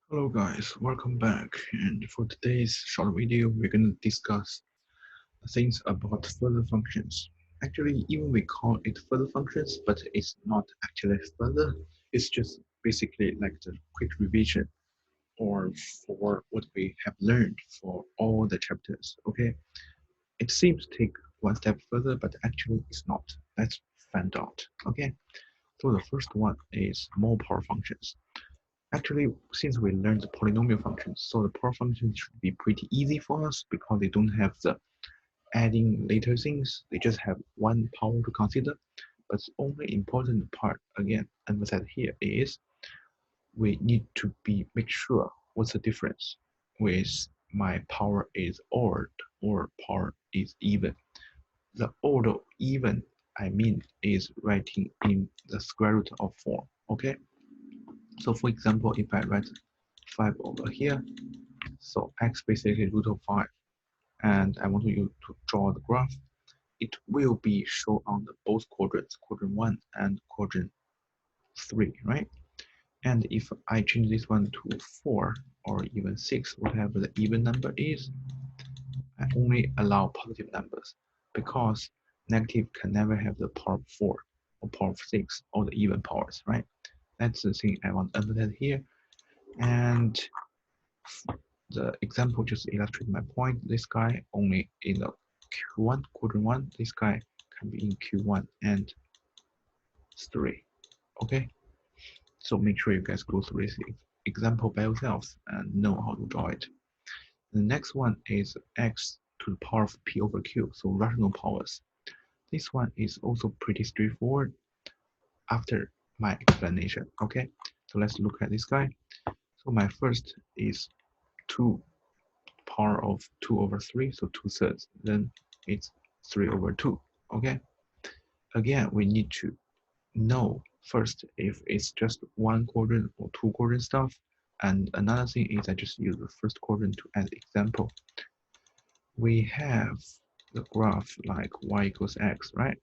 Hello guys, welcome back. And for today's short video, we're going to discuss things about further functions. Actually, even we call it further functions, but it's not actually further. It's just basically like the quick revision or for what we have learned for all the chapters. Okay, it seems to take one step further, but actually it's not. Let's find out. Okay, so the first one is more power functions. Actually, since we learned the polynomial functions, so the power functions should be pretty easy for us because they don't have the adding later things. They just have one power to consider. But the only important part, again, emphasized here is we need to make sure what's the difference with my power is odd or power is even. The odd or even, I mean, is writing in the square root of form. Okay. So for example, if I write 5 over here, so x basically root of 5, and I want you to draw the graph, it will be shown on the both quadrants, quadrant 1 and quadrant 3, right? And if I change this one to 4 or even 6, whatever the even number is, I only allow positive numbers because negative can never have the power of 4 or power of 6 or the even powers, right? That's the thing I want to emphasize here. And the example just illustrates my point. This guy only in the Q1, quadrant 1. This guy can be in Q1 and 3. Okay, so make sure you guys go through this example by yourselves and know how to draw it. The next one is x to the power of p over q, so rational powers. This one is also pretty straightforward after my explanation. Okay, so let's look at this guy. So my first is 2 power of 2 over 3, so 2/3. Then it's 3 over 2. Okay, again, we need to know first if it's just one quadrant or two quadrant stuff. And another thing is I just use the first quadrant to add example. We have the graph like y equals x, right?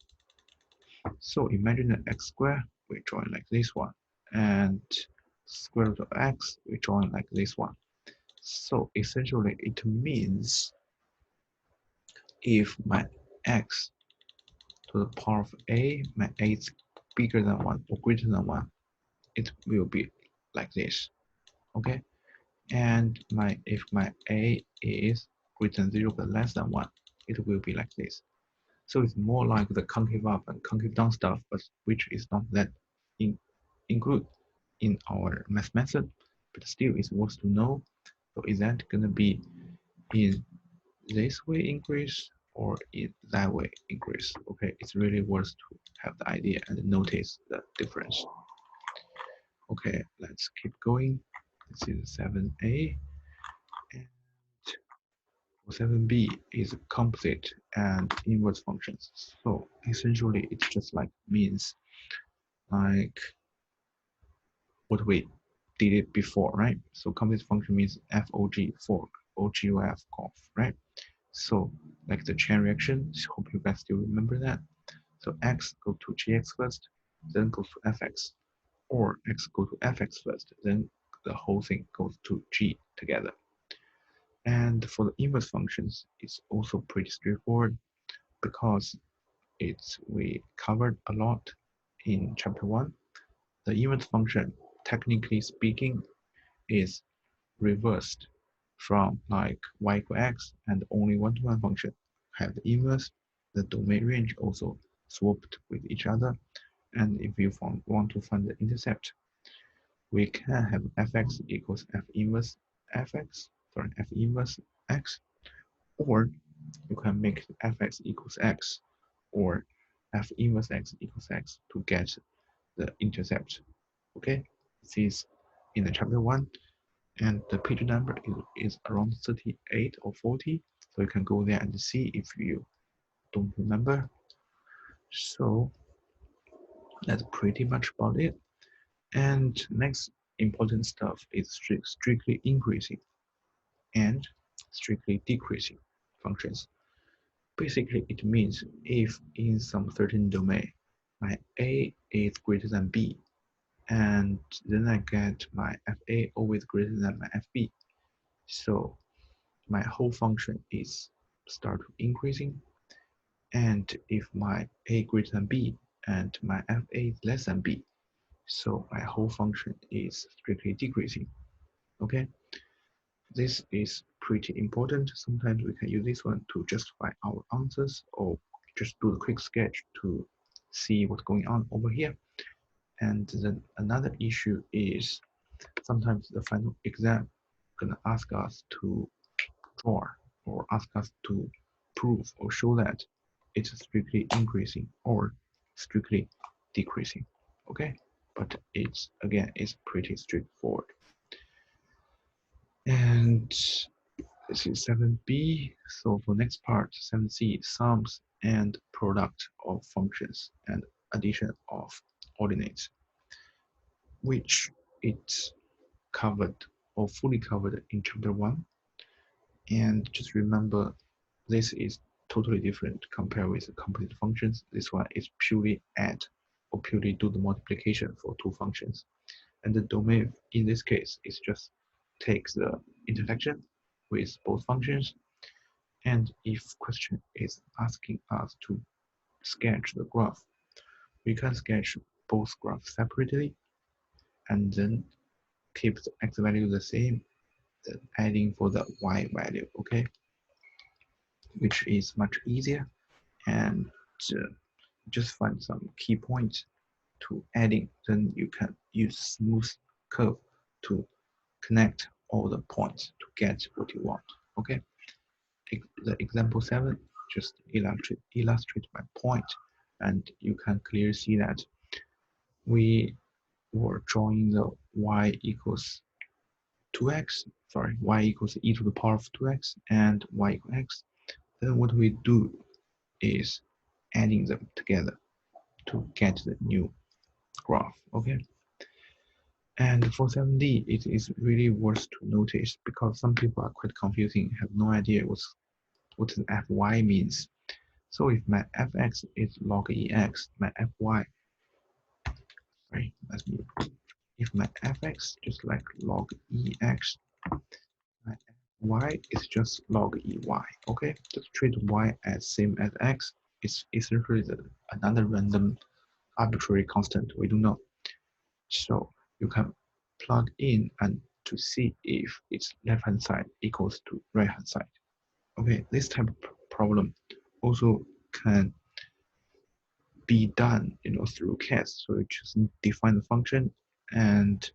So imagine an x squared, we draw it like this one, and square root of x, we draw it like this one. So essentially it means if my x to the power of a, my a is bigger than 1 or greater than 1, it will be like this. Okay, and if my a is greater than 0 but less than 1, it will be like this. So it's more like the concave up and concave down stuff, but which is not that include in our math method, but still it's worth to know. So is that gonna be in this way increase or in that way increase? Okay, it's really worth to have the idea and notice the difference. Okay, let's keep going. This is 7a, and 7b is composite and inverse functions. So essentially it's just like means like what we did it before, right? So composite function means FOG, fork, OGOF, off, right? So like the chain reaction, hope you guys still remember that. So x go to gx first, then goes to fx, or x go to fx first, then the whole thing goes to g together. And for the inverse functions, it's also pretty straightforward because we covered a lot in chapter 1. The inverse function, technically speaking, is reversed from like y equal x and only one-to-one function have the inverse. The domain range also swapped with each other. And if you want to find the intercept, we can have fx equals f inverse x, or you can make fx equals x or f inverse x equals x to get the intercept. Okay, this is in the chapter 1, and the page number is around 38 or 40, so you can go there and see if you don't remember. So that's pretty much about it. And next important stuff is strictly increasing and strictly decreasing functions. Basically, it means if in some certain domain, my a is greater than b, and then I get my FA always greater than my FB. So my whole function is start increasing. And if my A greater than B and my FA is less than B, so my whole function is strictly decreasing. Okay, this is pretty important. Sometimes we can use this one to justify our answers or just do a quick sketch to see what's going on over here. And then another issue is sometimes the final exam gonna ask us to draw or ask us to prove or show that it's strictly increasing or strictly decreasing. Okay, but it's again it's pretty straightforward. And this is 7b. So for next part, 7c, sums and product of functions and addition of ordinates, which it's covered or fully covered in chapter 1. And just remember, this is totally different compared with the complete functions. This one is purely add or purely do the multiplication for two functions. And the domain in this case is just takes the intersection with both functions. And if question is asking us to sketch the graph, we can sketch both graphs separately and then keep the x value the same, then adding for the y value, okay? Which is much easier, and uh, just find some key points to adding, then you can use smooth curve to connect all the points to get what you want. Okay, the example 7 just illustrate my point, and you can clearly see that we were drawing the y equals 2x, sorry, y equals e to the power of 2x and y equals x. Then what we do is adding them together to get the new graph. Okay, and for 7D it is really worth to notice because some people are quite confusing, have no idea what an fy means. So if my fx is log ex, my fy, right, if my fx just like log ex, my y is just log ey. Okay, just treat y as same as x. It's essentially another random arbitrary constant we do know. So you can plug in and to see if its left hand side equals to right hand side. Okay, this type of problem also can be done, through case. So you just define the function and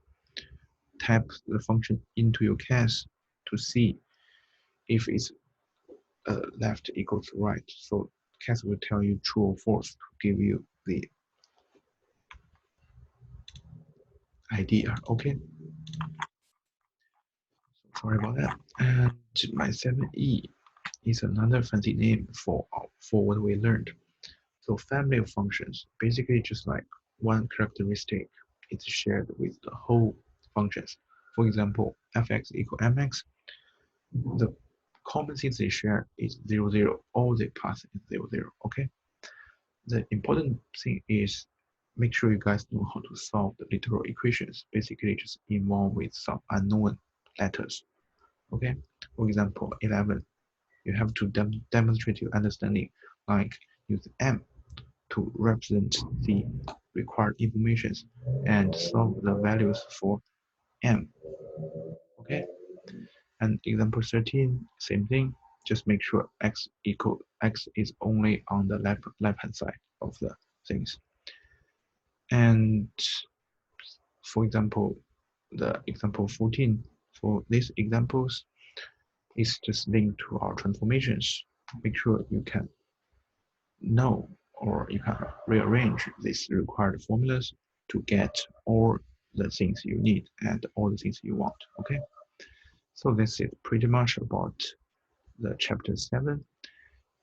type the function into your case to see if it's left equals to right. So case will tell you true or false to give you the idea. Okay, sorry about that. And my 7e is another fancy name for what we learned. So family of functions, basically just like one characteristic is shared with the whole functions. For example, fx equal mx, the common things they share is 0, 0. All they pass is 0, 0. Okay. The important thing is make sure you guys know how to solve the literal equations. Basically, just involved with some unknown letters. Okay. For example, 11. You have to demonstrate your understanding, like use m to represent the required informations and solve the values for m. Okay, and example 13, same thing. Just make sure x is only on the left hand side of the things. And for example, the example 14 for these examples is just linked to our transformations. Make sure you can know or you can rearrange these required formulas to get all the things you need and all the things you want. Okay, so this is pretty much about the chapter 7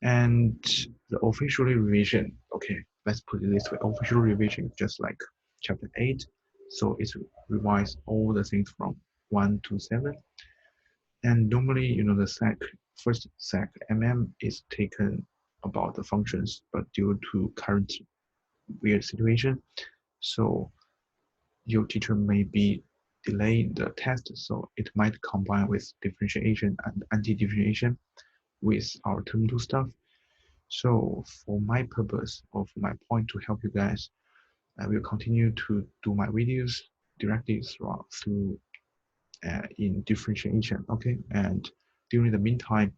and the official revision. Okay, let's put it this way, official revision is just like chapter 8, so it's revise all the things from 1 to 7. And normally, the first sec mm is taken about the functions, but due to current weird situation. So your teacher may be delaying the test, so it might combine with differentiation and anti-differentiation with our term 2 stuff. So for my purpose or for my point to help you guys, I will continue to do my videos directly through in differentiation, okay? And during the meantime,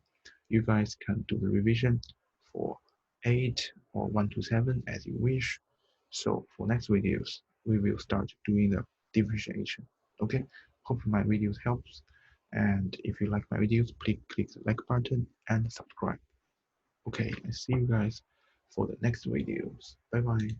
you guys can do the revision for 8 or 1 to 7 as you wish. So for next videos, we will start doing the differentiation, okay? Hope my videos helps. And if you like my videos, please click the like button and subscribe. Okay, I see you guys for the next videos. Bye bye.